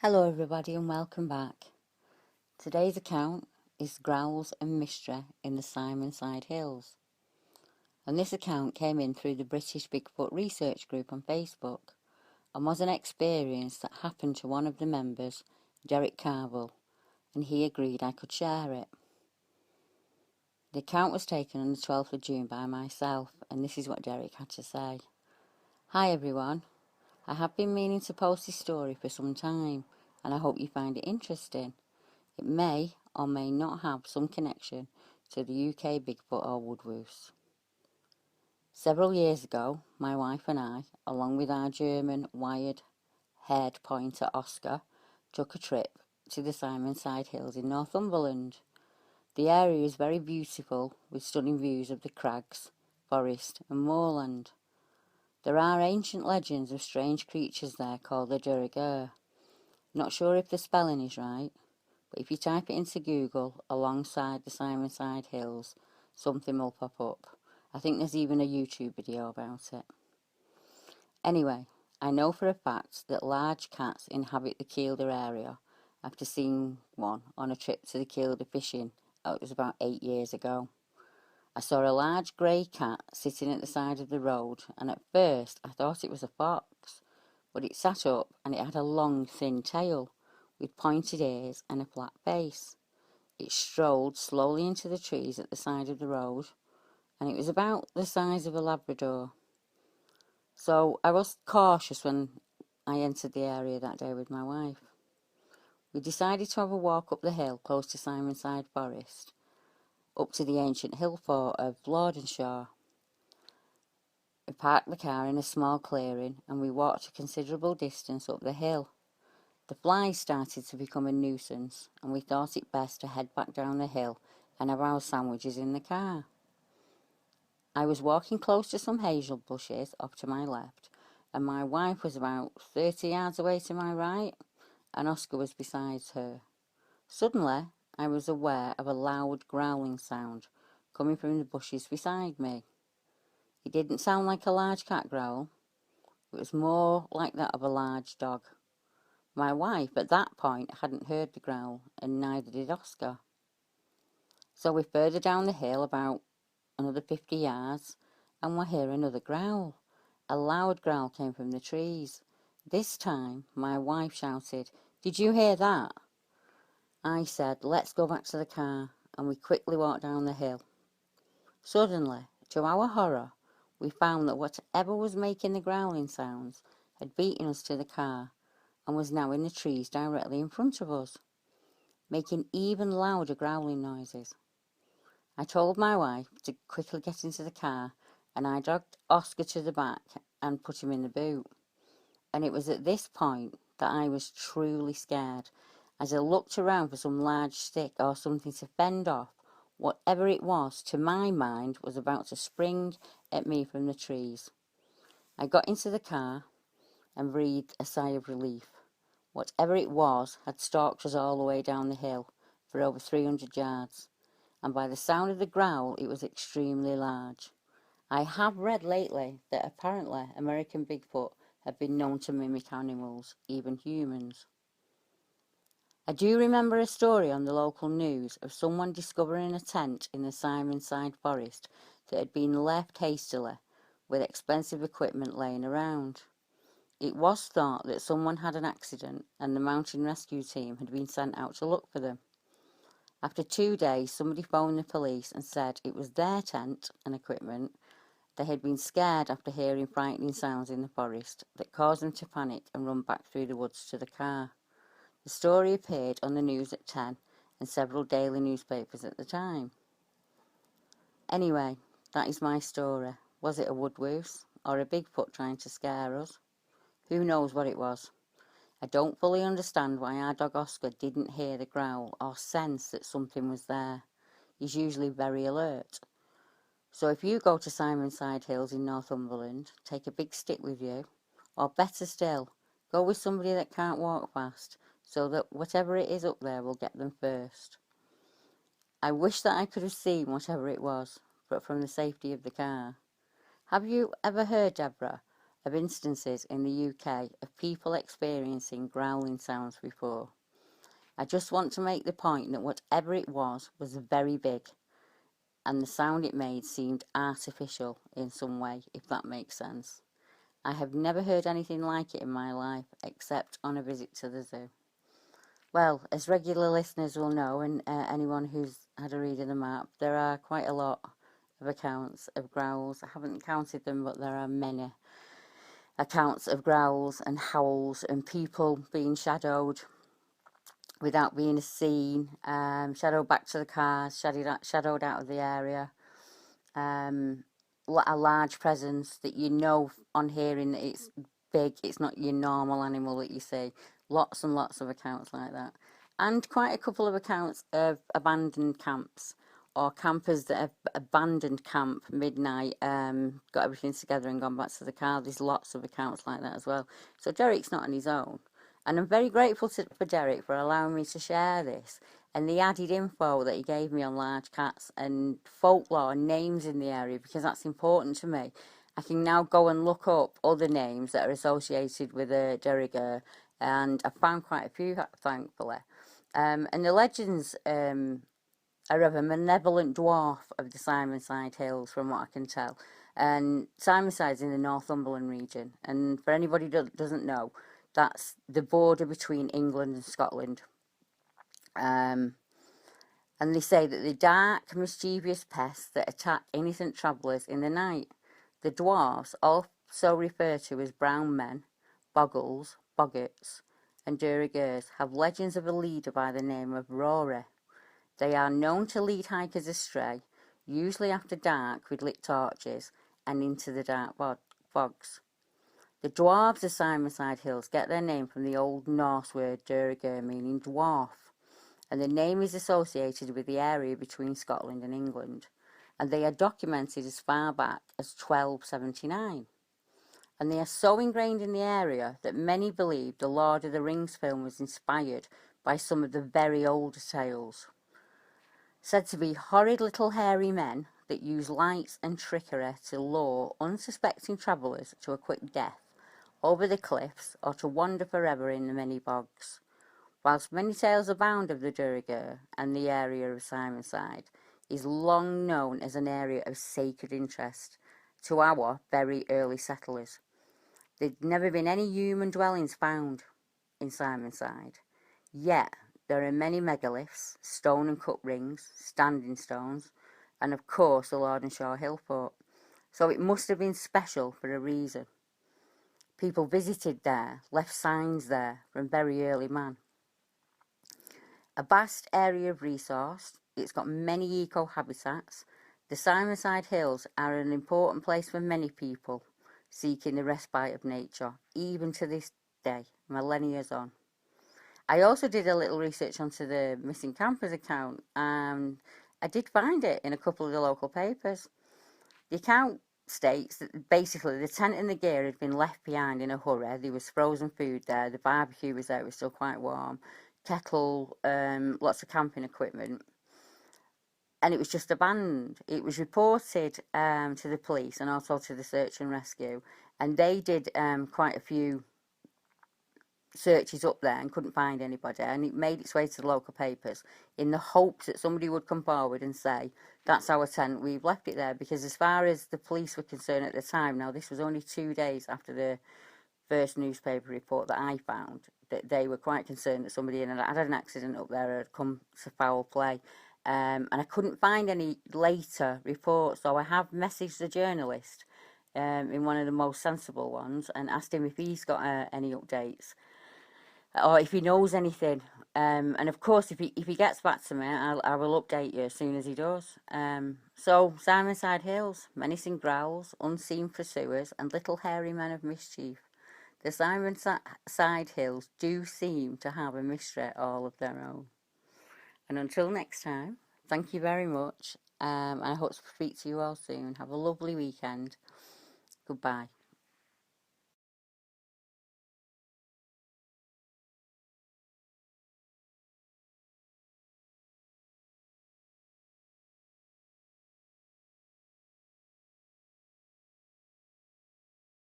Hello everybody and welcome back. Today's account is Growls and Mystery in the Simonside Hills. And this account came in through the British Bigfoot Research Group on Facebook and was an experience that happened to one of the members, Derek Carville, and he agreed I could share it. The account was taken on the 12th of June by myself, and this is what Derek had to say. Hi everyone, I have been meaning to post this story for some time and I hope you find it interesting. It may or may not have some connection to the UK Bigfoot or woodwose. Several years ago, my wife and I, along with our German wired-haired pointer Oscar, took a trip to the Simonside Hills in Northumberland. The area is very beautiful with stunning views of the crags, forest and moorland. There are ancient legends of strange creatures there called the Durrigur. Not sure if the spelling is right, but if you type it into Google alongside the Simonside Hills, something will pop up. I think there's even a YouTube video about it. Anyway, I know for a fact that large cats inhabit the Kielder area after seeing one on a trip to the Kielder fishing. It was about 8 years ago. I saw a large grey cat sitting at the side of the road, and at first I thought it was a fox, but it sat up and it had a long thin tail with pointed ears and a flat face. It strolled slowly into the trees at the side of the road, and it was about the size of a Labrador. So I was cautious when I entered the area that day with my wife. We decided to have a walk up the hill close to Simonside Forest, up to the ancient hill fort of Lordenshaw. We parked the car in a small clearing and we walked a considerable distance up the hill. The flies started to become a nuisance and we thought it best to head back down the hill and have our sandwiches in the car. I was walking close to some hazel bushes off to my left and my wife was about 30 yards away to my right and Oscar was beside her. Suddenly, I was aware of a loud growling sound coming from the bushes beside me. It didn't sound like a large cat growl. It was more like that of a large dog. My wife at that point hadn't heard the growl and neither did Oscar. So we're further down the hill about another 50 yards and we hear another growl. A loud growl came from the trees. This time my wife shouted, "Did you hear that?" I said, "Let's go back to the car," and we quickly walked down the hill. Suddenly, to our horror, we found that whatever was making the growling sounds had beaten us to the car and was now in the trees directly in front of us, making even louder growling noises. I told my wife to quickly get into the car and I dragged Oscar to the back and put him in the boot. And it was at this point that I was truly scared, as I looked around for some large stick or something to fend off whatever it was, to my mind, was about to spring at me from the trees. I got into the car and breathed a sigh of relief. Whatever it was had stalked us all the way down the hill for over 300 yards, and by the sound of the growl it was extremely large. I have read lately that apparently American Bigfoot have been known to mimic animals, even humans. I do remember a story on the local news of someone discovering a tent in the Simonside Forest that had been left hastily, with expensive equipment laying around. It was thought that someone had an accident and the mountain rescue team had been sent out to look for them. After 2 days, somebody phoned the police and said it was their tent and equipment. They had been scared after hearing frightening sounds in the forest that caused them to panic and run back through the woods to the car. The story appeared on the news at 10 and several daily newspapers at the time. Anyway, that is my story. Was it a woodwose or a Bigfoot trying to scare us? Who knows what it was? I don't fully understand why our dog Oscar didn't hear the growl or sense that something was there. He's usually very alert. So if you go to Simonside Hills in Northumberland, take a big stick with you, or better still, go with somebody that can't walk fast, so that whatever it is up there will get them first. I wish that I could have seen whatever it was, but from the safety of the car. Have you ever heard, Deborah, of instances in the UK of people experiencing growling sounds before. I just want to make the point that whatever it was very big, and the sound it made seemed artificial in some way, if that makes sense. I have never heard anything like it in my life, except on a visit to the zoo. Well, as regular listeners will know, and anyone who's had a read of the map, there are quite a lot of accounts of growls. I haven't counted them, but there are many accounts of growls and howls and people being shadowed without being seen, shadowed back to the cars, shadowed out of the area. A large presence that you know on hearing that it's big, it's not your normal animal that you see. Lots and lots of accounts like that. And quite a couple of accounts of abandoned camps, or campers that have abandoned camp midnight, got everything together and gone back to the car. There's lots of accounts like that as well. So Derek's not on his own. And I'm very grateful for Derek for allowing me to share this, and the added info that he gave me on large cats and folklore and names in the area, because that's important to me. I can now go and look up other names that are associated with a Derriger, and I found quite a few, thankfully. And the legends are of a malevolent dwarf of the Simonside Hills, from what I can tell. And Simonside's in the Northumberland region, and for anybody that doesn't know, that's the border between England and Scotland. And they say that the dark, mischievous pests that attack innocent travellers in the night. The dwarfs, also referred to as brown men, boggles, boggarts, and dirigers, have legends of a leader by the name of Rory. They are known to lead hikers astray, usually after dark with lit torches, and into the dark bogs. The dwarves of Simonside Hills get their name from the Old Norse word duriger, meaning dwarf, and the name is associated with the area between Scotland and England, and they are documented as far back as 1279. And they are so ingrained in the area that many believe the Lord of the Rings film was inspired by some of the very older tales. Said to be horrid little hairy men that use lights and trickery to lure unsuspecting travellers to a quick death over the cliffs, or to wander forever in the many bogs. Whilst many tales abound of the Duriger and the area of Simonside, is long known as an area of sacred interest to our very early settlers. There'd never been any human dwellings found in Simonside, yet there are many megaliths, stone and cut rings, standing stones, and of course the Lordenshire Hill Fort. So it must have been special for a reason. People visited there, left signs there from very early man. A vast area of resource, it's got many eco-habitats. The Simonside Hills are an important place for many people seeking the respite of nature, even to this day, millennia on. I also did a little research onto the missing campers account, and I did find it in a couple of the local papers. The account states that basically the tent and the gear had been left behind in a hurry. There was frozen food there, the barbecue was there, it was still quite warm, kettle, lots of camping equipment, and it was just abandoned. It was reported to the police and also to the search and rescue, and they did quite a few searches up there and couldn't find anybody, and it made its way to the local papers in the hopes that somebody would come forward and say, that's our tent, we've left it there. Because as far as the police were concerned at the time, now this was only 2 days after the first newspaper report that I found, that they were quite concerned that somebody had had an accident up there, had come to foul play, and I couldn't find any later reports. So I have messaged the journalist in one of the most sensible ones and asked him if he's got any updates, or if he knows anything, and of course if he gets back to me, I will update you as soon as he does. So Simonside Hills, menacing growls, unseen pursuers, and little hairy men of mischief. The Simonside Hills do seem to have a mystery all of their own. And until next time, thank you very much. I hope to speak to you all soon. Have a lovely weekend. Goodbye.